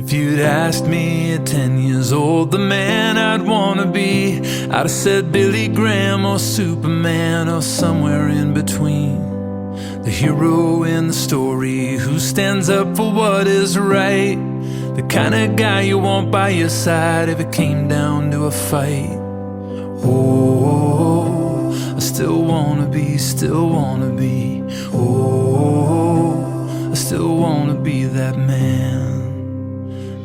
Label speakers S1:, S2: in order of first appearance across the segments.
S1: If you'd asked me at 10 years old the man I'd wanna be, I'd have said Billy Graham or Superman or somewhere in between. The hero in the story who stands up for what is right, the kind of guy you want by your side if it came down to a fight. Oh, I still wanna be, oh, I still wanna be that man.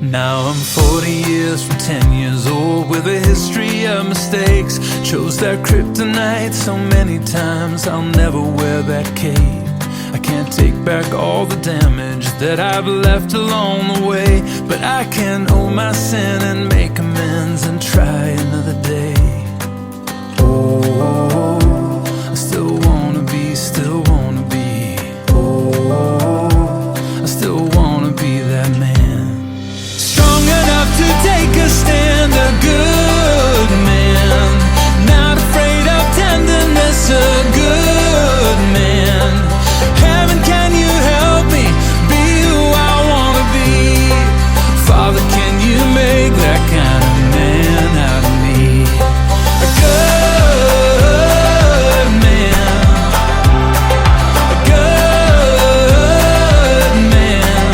S1: Now I'm 40 years from 10 years old with a history of mistakes. Chose that kryptonite so many times I'll never wear that cape. I can't take back all the damage that I've left along the way, but I can own my sin and make amends and try another day. Oh, I still wanna be, oh, I still wanna be that man. To take a stand, a good man, not afraid of tenderness, a good man. Heaven, can you help me be who I wanna be? Father, can you make that kind of man out of me? A good man, a good man.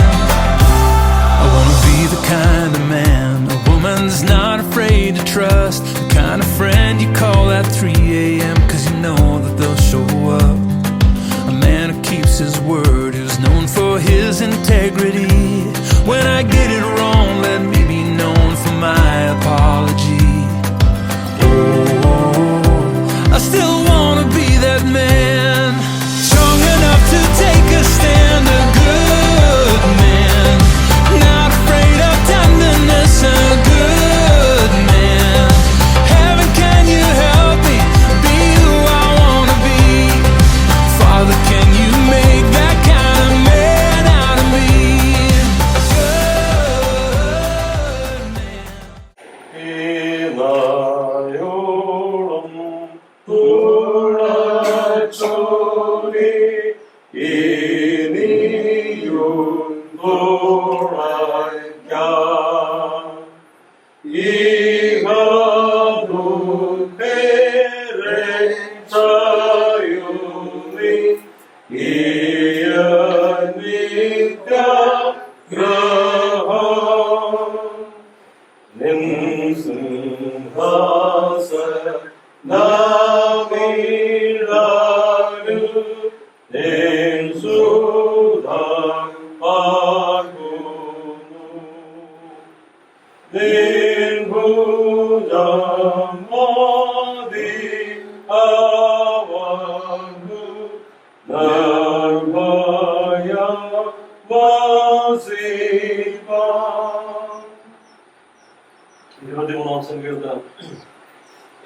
S1: I wanna be the kind of man not afraid to trust, the kind of friend you call at 3 a.m. cause you know that they'll show up. A man who keeps his word, who's known for his integrity. When I get it wrong, let me be known for my apology. Oh, I still wanna be that man, strong enough to take a stand, a good man, not afraid of tenderness, a good man. Heaven, can you help me be who I wanna be? Father, can you make that kind of man out of me?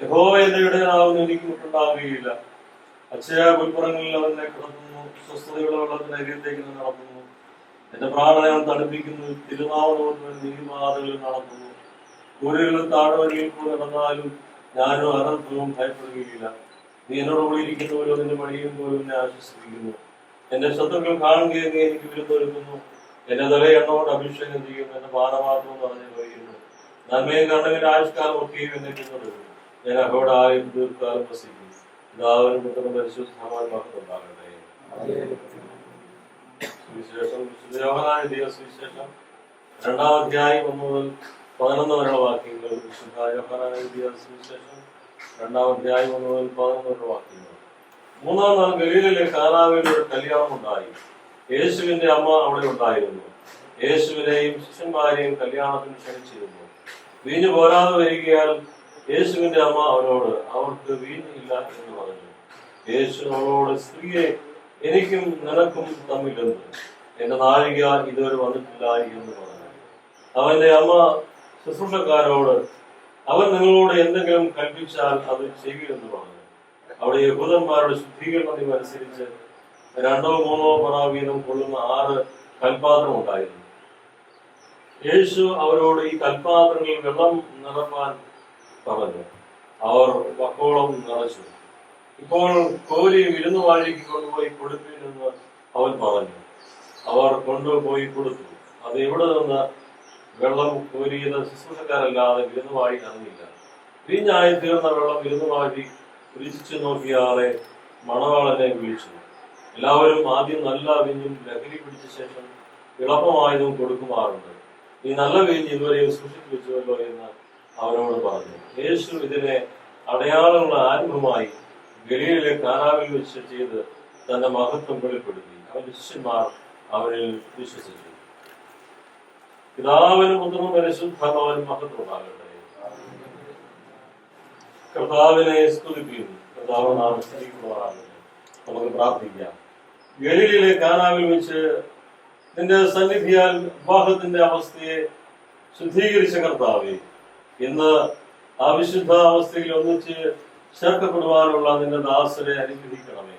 S2: യഹോവയുടെ അക്ഷയ പുൽപ്പുറങ്ങളിൽ അവനെ കിടത്തുന്നു, സ്വസ്ഥതയുള്ള വെള്ളത്തിന് അരിയത്തേക്ക് നടത്തുന്നു. എന്റെ പ്രാണനെ അവൻ തണുപ്പിക്കുന്നു, തിരുനാമത്തിന് നീതിപാതകളിൽ നടത്തുന്നു. സൂര്യകളിൽ താഴ്വരയിൽ കൂടെ നടന്നാലും ഞാനോ അനർത്ഥവും ഭയപ്പെടുകയില്ല. നീ എന്നോട് കൂടി ഇരിക്കുന്നവരോ നിന്റെ മടിയും പോലും എന്നെ ആശ്വസിപ്പിക്കുന്നു. എന്റെ ശത്രുക്കൾ കാണുകയും നീ എനിക്ക് വിരുന്നൊരുക്കുന്നു. എന്റെ തലയെ എണ്ണോട് അഭിഷേകം ചെയ്യുന്നു, എന്റെ പാനപാത്രം നിറഞ്ഞു കഴിയുന്നു. നന്മയും കണ്ണുവിന്റെ ആയുഷ്കാലം ഒക്കെയും എന്നെ പിന്തുടരുന്നു. ഞാൻ അവിടെ ആയും ദീർഘകാലം വസിക്കും. പിതാവിനും പുത്രനും പരിശുദ്ധാത്മാവിനും ഉണ്ടാകട്ടെ. സുവിശേഷം സുവിശേഷം 2-ാം അധ്യായം 1 മുതൽ 11 വരെയുള്ള വാക്യങ്ങൾ. വിശുദ്ധ യോഹന്നാൻ എഴുതിയ സുവിശേഷം 2-ാം അധ്യായം 1 മുതൽ 11 വരെയുള്ള വാക്യങ്ങൾ. 3-ാം നാൾ ഗലീലയിലെ കാനാവിൽ ഒരു കല്യാണം ഉണ്ടായി. യേശുവിന്റെ അമ്മ അവിടെ ഉണ്ടായിരുന്നു. യേശുവിനെയും ശിഷ്യന്മാരെയും കല്യാണത്തിന് ക്ഷണിച്ചിരുന്നു. വീഞ്ഞു പോരാതെ വരികയാൽ യേശുവിന്റെ അമ്മ അവരോട്, അവർക്ക് വീഞ്ഞ് ഇല്ല എന്ന് പറഞ്ഞു. യേശു അവളോട്, സ്ത്രീയെ, എനിക്കും നിനക്കും തമ്മിലെന്ന്, എന്റെ നാഴിക ഇതുവരെ വന്നിട്ടില്ല എന്ന് പറഞ്ഞു. അവന്റെ അമ്മ ശുശ്രൂഷക്കാരോട്, അവൻ നിങ്ങളോട് എന്തെങ്കിലും കൽപ്പിച്ചാൽ അത് ചെയ്യുമെന്ന് പറഞ്ഞു. അവിടെ യഹൂദന്മാരുടെ ശുദ്ധീകരണ നിയമം അനുസരിച്ച് 2-3 പറ വീതം കൊള്ളുന്ന 6 കൽപാത്രം ഉണ്ടായിരുന്നു. യേശു അവരോട് ഈ കൽപാത്രങ്ങളിൽ വെള്ളം നിറപ്പാൻ പറഞ്ഞു. അവർ വക്കോളം നിറച്ചു. ഇപ്പോൾ കോരി വിരുന്നുവാഴിക്ക് കൊണ്ടുപോയി കൊടുപ്പിനെന്ന് അവൻ പറഞ്ഞു. അവർ കൊണ്ടുപോയി കൊടുത്തു. അത് എവിടെ നിന്ന് വെള്ളം കോരിയത് ശുശ്രൂഷക്കാരല്ലാതെ വിരുന്നുവാഴി അറിഞ്ഞില്ല. വീഞ്ഞായി തീർന്ന വെള്ളം വിരുന്നുവാഴി രുചിച്ചു നോക്കിയാറെ മണവാളനെ വിളിച്ചു. എല്ലാവരും ആദ്യം നല്ല വീഞ്ഞും ലഹരി പിടിച്ച ശേഷം ഇളപ്പമായതും കൊടുക്കുമാറുണ്ട്. ഈ നല്ല വീഞ്ഞ് ഇതുവരെയും സൂക്ഷിച്ചു വെച്ചുവല്ലോ എന്ന് അവനോട് പറഞ്ഞു. യേശു ഇതിനെ അടയാളങ്ങളുടെ ആരംഭമായി ഗലീലയിലെ കാനാവിൽ വെച്ച് ചെയ്ത് തന്റെ മഹത്വം വെളിപ്പെടുത്തി. അവന്റെ ശിഷ്യന്മാർ അവനിൽ വിശ്വസിച്ചു. പിതാവിനും പുത്രനും പരിശുദ്ധാത്മാവിനും മഹത്വമുണ്ടാകട്ടെ. കർത്താവിനെ സ്തുതിക്കുന്നു. കർത്താവ് നാം സ്തുതിക്കുമാറാകട്ടെ. നമുക്ക് പ്രാർത്ഥിക്കാം. ഗലീലയിലെ കാനാവിൽ വെച്ച് നിന്റെ സന്നിധിയാൽ വിവാഹത്തിന്റെ അവസ്ഥയെ ശുദ്ധീകരിച്ച കർത്താവേ, ഇന്ന് ആ വിശുദ്ധ അവസ്ഥയിൽ ഒന്നിച്ച് ചേർക്കപ്പെടുവാനുള്ള നിന്റെ ദാസരെ അനുഗ്രഹിക്കണമേ.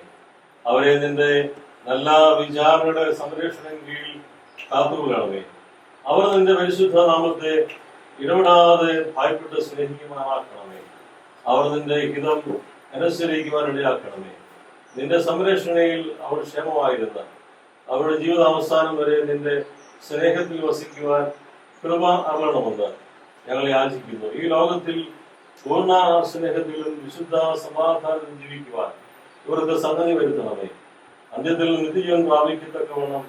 S2: അവരെ നിന്റെ നല്ല വിചാരണയുടെ സംരക്ഷണം കീഴിൽ കാത്തുകൊള്ളണമേ. അവർ നിന്റെ പരിശുദ്ധ നാമത്തെ ഇടപെടാതെ ഭയപ്പെട്ട് സ്നേഹിക്കുവാനാക്കണമേ. അവർ നിന്റെ ഹിതം അനുസരിക്കുവാൻ ഇടയാക്കണമേ. നിന്റെ സംരക്ഷണയിൽ അവർ ക്ഷേമമായിരുന്ന അവരുടെ ജീവിതാവസാനം വരെ നിന്റെ സ്നേഹത്തിൽ വസിക്കുവാൻ കൃപ അരുളണമെന്ന് ഞങ്ങൾ യാചിക്കുന്നു. ഈ ലോകത്തിൽ പൂർണ്ണ സ്നേഹത്തിലും വിശുദ്ധ സമാധാനത്തിലും ജീവിക്കുവാൻ ഇവർക്ക് സംഗതി വരുത്തണമേ. അന്ത്യത്തിൽ നിത്യജീവൻ പ്രാപിക്കത്തക്കവണ്ണം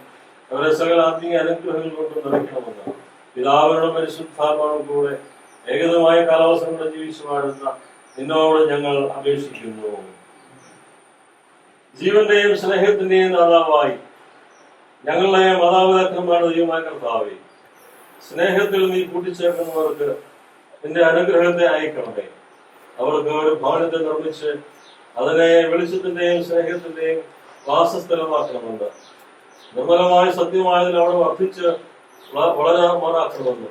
S2: അവരെ സകല ആത്മീയ അനുഗ്രഹങ്ങൾ കൊണ്ട് നിറയ്ക്കണമെന്ന് പിതാവിനോടും പരിശുദ്ധാത്മാവിനോടും കൂടെ ഏകതമായ കാലാവസ്ഥ ജീവിച്ചു വാഴുന്ന നിന്നോട് ഞങ്ങൾ അപേക്ഷിക്കുന്നു. ജീവന്റെയും സ്നേഹത്തിന്റെയും നാഥാവായി ഞങ്ങളുടെ മാതാപിതാക്കന്മാരുടെ ദൈവമായ കർത്താവേ, സ്നേഹത്തിൽ നീ കൂട്ടിച്ചേർക്കുന്നവർക്ക് നിന്റെ അനുഗ്രഹത്തെ അയക്കണമേ. അവർക്ക് ഒരു ഭവനത്തെ നിർമ്മിച്ച് അതിനെ വെളിച്ചത്തിന്റെയും സ്നേഹത്തിന്റെയും വാസസ്ഥലമാക്കണമെന്ന്, നിർമ്മലമായ സത്യമായതിൽ അവിടെ വർദ്ധിച്ച് വളരാമാറാക്കണമെന്ന്,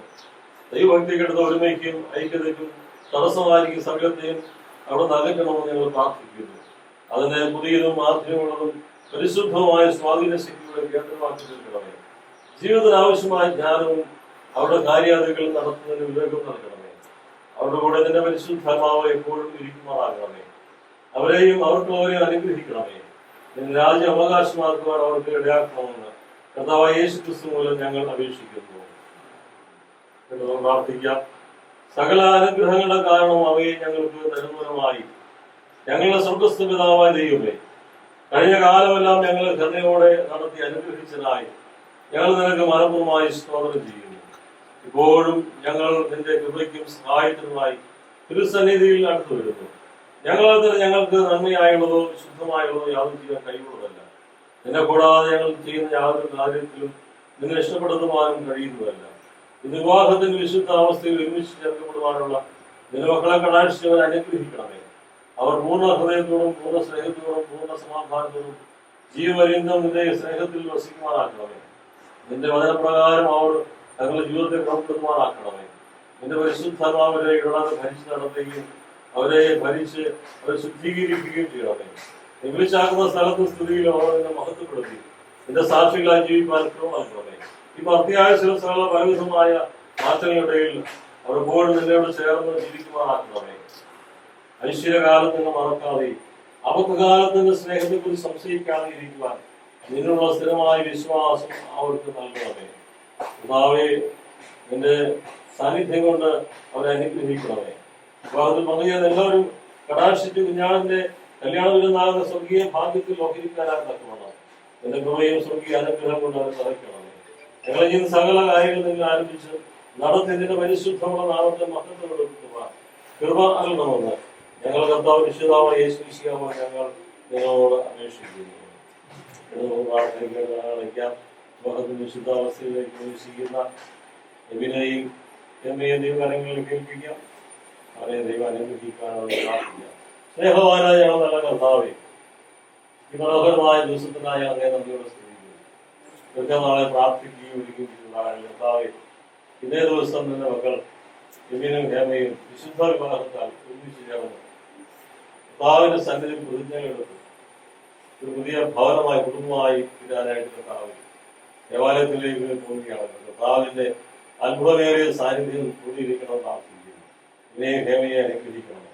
S2: ദൈവഭക്തിക്കെടുത്ത ഒരുമയ്ക്കും ഐക്യതയ്ക്കും തടസ്സമായിരിക്കും സകലത്തെയും അവിടെ നൽകണമെന്ന് ഞങ്ങൾ പ്രാർത്ഥിക്കുന്നു. അതിനെ പുതിയതും മാധ്യമമുള്ളതും പരിശുദ്ധമായ സ്വാധീന ശക്തിയുടെ കേന്ദ്രമാക്കി തീർക്കണമേ. ജീവിതത്തിന് ആവശ്യമായ ജ്ഞാനവും അവരുടെ കാര്യാദികൾ നടത്തുന്നതിന് വിവേകവും നൽകണമേ. അവരുടെ കൂടെ നിന്റെ പരിശുദ്ധാത്മാവ് എപ്പോഴും ഇരിക്കുമാറാകണമേ. അവരെയും അവർക്കുള്ളവരെയും അനുഗ്രഹിക്കണമേ. നിന്റെ രാജ്യം അവകാശമാക്കുവാൻ അവർക്ക് ഇടയാക്കണമെന്ന് കർത്താവായ യേശു ക്രിസ്തു മൂലം ഞങ്ങൾ അപേക്ഷിക്കുന്നു. പ്രാർത്ഥിക്കാം. സകല അനുഗ്രഹങ്ങളുടെ കാരണം അവയെ ഞങ്ങൾക്ക് തരുന്നതുമായി ഞങ്ങളുടെ സ്വർഗ്ഗസ്ഥ പിതാവായ ദൈവമേ, കഴിഞ്ഞ കാലമെല്ലാം ഞങ്ങൾ കരുണയോടെ നടത്തി അനുഗ്രഹിച്ചതായി ഞങ്ങൾ നിനക്ക് മനപൂർവ്വമായി സ്തോത്രം ചെയ്യുന്നു. ഇപ്പോഴും ഞങ്ങൾ നിന്റെ കൃപയ്ക്കും സഹായത്തിനുമായി തിരുസന്നിധിയിൽ അടുത്തു വരുന്നു. ഞങ്ങൾക്ക് നന്മയായുള്ളതോ ശുദ്ധമായുള്ളതോ യാതൊരു ചെയ്യാൻ കഴിയുള്ളതല്ല. നിന്നെ കൂടാതെ ഞങ്ങൾ ചെയ്യുന്ന യാതൊരു കാര്യത്തിലും നിന്നെ ഇഷ്ടപ്പെടുത്തുവാനും കഴിയുന്നതല്ല. ഇത് വിവാഹത്തിന്റെ വിശുദ്ധ അവസ്ഥയിൽ ഒരുമിച്ച് ചേർക്കപ്പെടുവാനുള്ള നിന്റെ മക്കളെ കടാക്ഷിച്ചവരെ അനുഗ്രഹിക്കണമേ. അവർ പൂർണ്ണ ഹൃദയത്തോടും പൂർണ്ണ സ്നേഹത്തോടും പൂർണ്ണ സമാധാനത്തോടും ജീവപര്യന്തം നിന്റെ സ്നേഹത്തിൽ വസിക്കുവാനാക്കണമേ. നിന്റെ വചനപ്രകാരം അവർ തങ്ങളുടെ ജീവിതത്തെ ക്രമപ്പെടുത്തുവാനാക്കണമേ. നിന്റെ പരിശുദ്ധാത്മാവരെ ഇടാതെ ഭരിച്ചു നടത്തുകയും അവരെ ഭരിച്ച് അവരെ ശുദ്ധീകരിക്കുകയും ചെയ്യണമേ. നീ വിളിച്ചാക്കുന്ന സ്ഥലത്തും സ്ഥിതിയിലും അവർ നിന്നെ മഹത്വപ്പെടുത്തി നിന്റെ സാക്ഷികളായി ജീവിക്കാൻ ക്രമമാക്കണമേ. ഈ ഭക്തിയായ ശിരസുകളുടെ പലവിധമായ മാറ്റങ്ങളിടയിൽ അവർ എപ്പോഴും നിന്നോട് ചേർന്ന് ജീവിക്കുവാനാക്കണമേ. ഐശ്വര്യകാലത്ത് നിന്ന് മറക്കാതെ അബദ്ധകാലത്തിന്റെ സ്നേഹത്തെക്കുറിച്ച് സംശയിക്കാതെ ഇരിക്കുവാൻ നിന്നുള്ള സ്ഥിരമായ വിശ്വാസം അവർക്ക് നൽകണമേ. കർത്താവേ, നിന്റെ സാന്നിധ്യം കൊണ്ട് അവരെ അനുഗ്രഹിക്കണമേ. വിവാഹത്തിൽ പങ്കുചേർന്ന് എല്ലാവരും കടാക്ഷിച്ച് കുഞ്ഞാടിന്റെ കല്യാണവിരുന്നാകുന്ന സ്വർഗീയ ഭാഗ്യത്തിൽ ഓഹരിക്കാനാകണം. നിന്റെ കൃപയും സ്വർഗീയ അനുഗ്രഹം കൊണ്ട് അവരെ സഹായിക്കണമേ. ഞങ്ങൾ ചെയ്യുന്ന സകല കാര്യങ്ങളിൽ നിന്ന് ആരംഭിച്ച് നടത്തി നിന്റെ പരിശുദ്ധമുള്ള നാമത്തെ മഹത്വപ്പെടുത്തുക കൃപ നൽകണമെന്ന് ഞങ്ങൾ കർത്താവ് വിശുദ്ധാവായ യേശു മിശിഹായെ ഞങ്ങൾ നിങ്ങളോട് അപേക്ഷിക്കുന്നു. വിവാഹത്തിന്റെ വിശുദ്ധാവസ്ഥയിലേക്ക് പ്രവേശിക്കുന്ന എബിനെയും എമ്മയെയും ദൈവകാര്യങ്ങളിൽ കേൾപ്പിക്കാം. അവരെ ദൈവം അനുഗ്രഹിക്കാനുള്ള പ്രാർത്ഥിക്കാം. സ്നേഹവാനായ ഞങ്ങൾ നല്ല കർത്താവേ, ഈ മനോഹരമായ ദിവസത്തിനായി അങ്ങേ നന്ദിയോടെ സ്തുതിക്കുന്നു. ദീർഘനാളെ പ്രാർത്ഥിക്കുകയും ഒരുക്കുകയും ചെയ്തതാണ് കർത്താവേ. ഇതേ ദിവസം നിന്റെ മക്കൾ എബിനും ഹേമയും വിശുദ്ധ വിവാഹത്താൽ ഒരുമിച്ച് ചേർന്ന് കർത്താവിന്റെ സന്നിധിയിൽ പ്രതിജ്ഞകളെടുത്തു ഒരു പുതിയ ഭവനമായി കുടുംബമായി തീരാനായിട്ട് കർത്താവ് ദേവാലയത്തിലേക്ക് പോവുകയാണ്. കർത്താവിന്റെ അത്ഭുതമേറിയ സാന്നിധ്യം കൂടിയിരിക്കണമെന്ന് പ്രാർത്ഥിക്കുന്നു. ഇവയെ ഹേമയെ അനുഗ്രഹിക്കണം,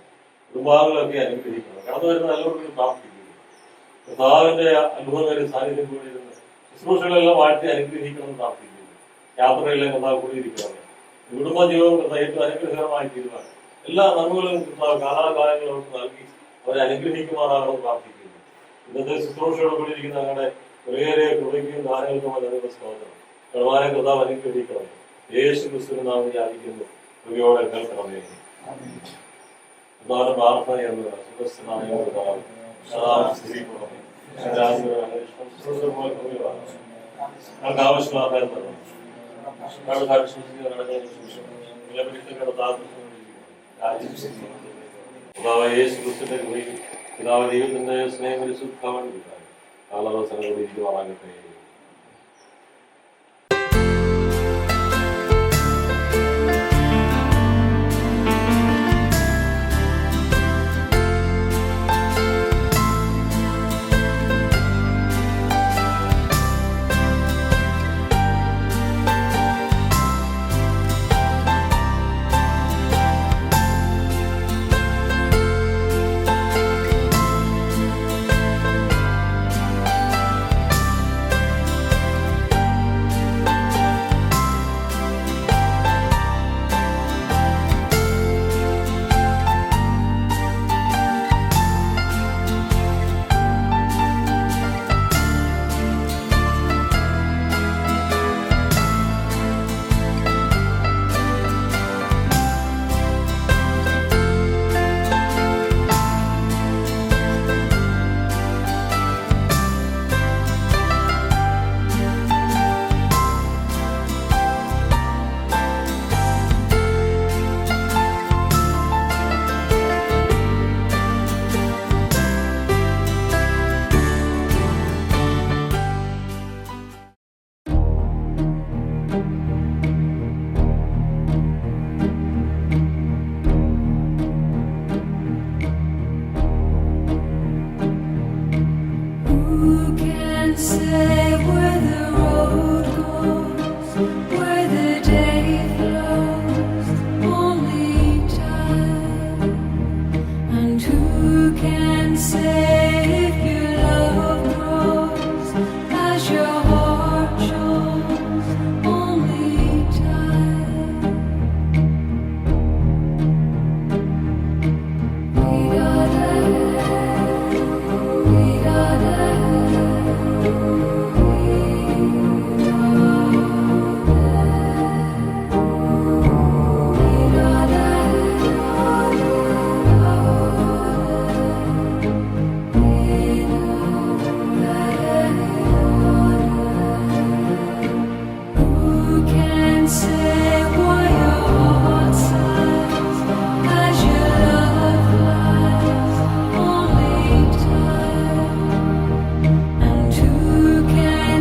S2: കുടുംബാംഗങ്ങളൊക്കെ അനുഗ്രഹിക്കണം. കടന്നു വരുന്ന എല്ലാവർക്കും പ്രാർത്ഥിക്കുന്നു. കർത്താവിന്റെ അത്ഭുതമേറിയ സാന്നിധ്യം കൂടിയിരുന്ന് ശുശ്രൂഷകളെല്ലാം വാഴ്ത്തി അനുഗ്രഹിക്കണം എന്ന് പ്രാർത്ഥിക്കുന്നു. യാത്രകളിലെ കർത്താവ് കൂടിയിരിക്കണമേ. കുടുംബജീവിതം കർത്താവ് ഏറ്റവും അനുഗ്രഹകരമായി തീരുവാൻ എല്ലാ നന്മകളും കർത്താവ് കാലാകാലങ്ങളോട് നൽകി അവരെ അനുഗ്രഹിക്കുമാറാകണം പ്രാർത്ഥിക്കുന്നു. ഇന്നത്തെ ശുശ്രൂഷയോട് കൂടിയിരിക്കുന്ന ഞങ്ങളുടെ കുറേയേറെ കൃപയ്ക്കും ദാനങ്ങൾക്കും അതിനുള്ള സ്തോത്രം. കർത്താവിനെ കർത്താവ് അനുഗ്രഹിക്കണമേ. യേശു ക്രിസ്തുവിന്റെ നാമത്തിൽ യാചിക്കുന്നു. കൃപയോടെ കേൾക്കണമേ. കർത്താവിന്റെ പ്രാർത്ഥന എന്നതാണ് സുഖസ്ഥനായ കർത്താവ് സദാ സ്ഥിതിക്കണമേ. ഞങ്ങൾക്ക് ആവശ്യമുള്ള ആഹാരം തരണം. യേശു ക്രിസ്തുവിന്റെ കൃപയും പിതാവ് ദൈവത്തിന്റെ സ്നേഹം പരിശുദ്ധാവാൻ കിട്ടാൻ കാലാവസരങ്ങളിൽ ഇരിക്കുവാറാകട്ടെ.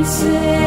S3: Say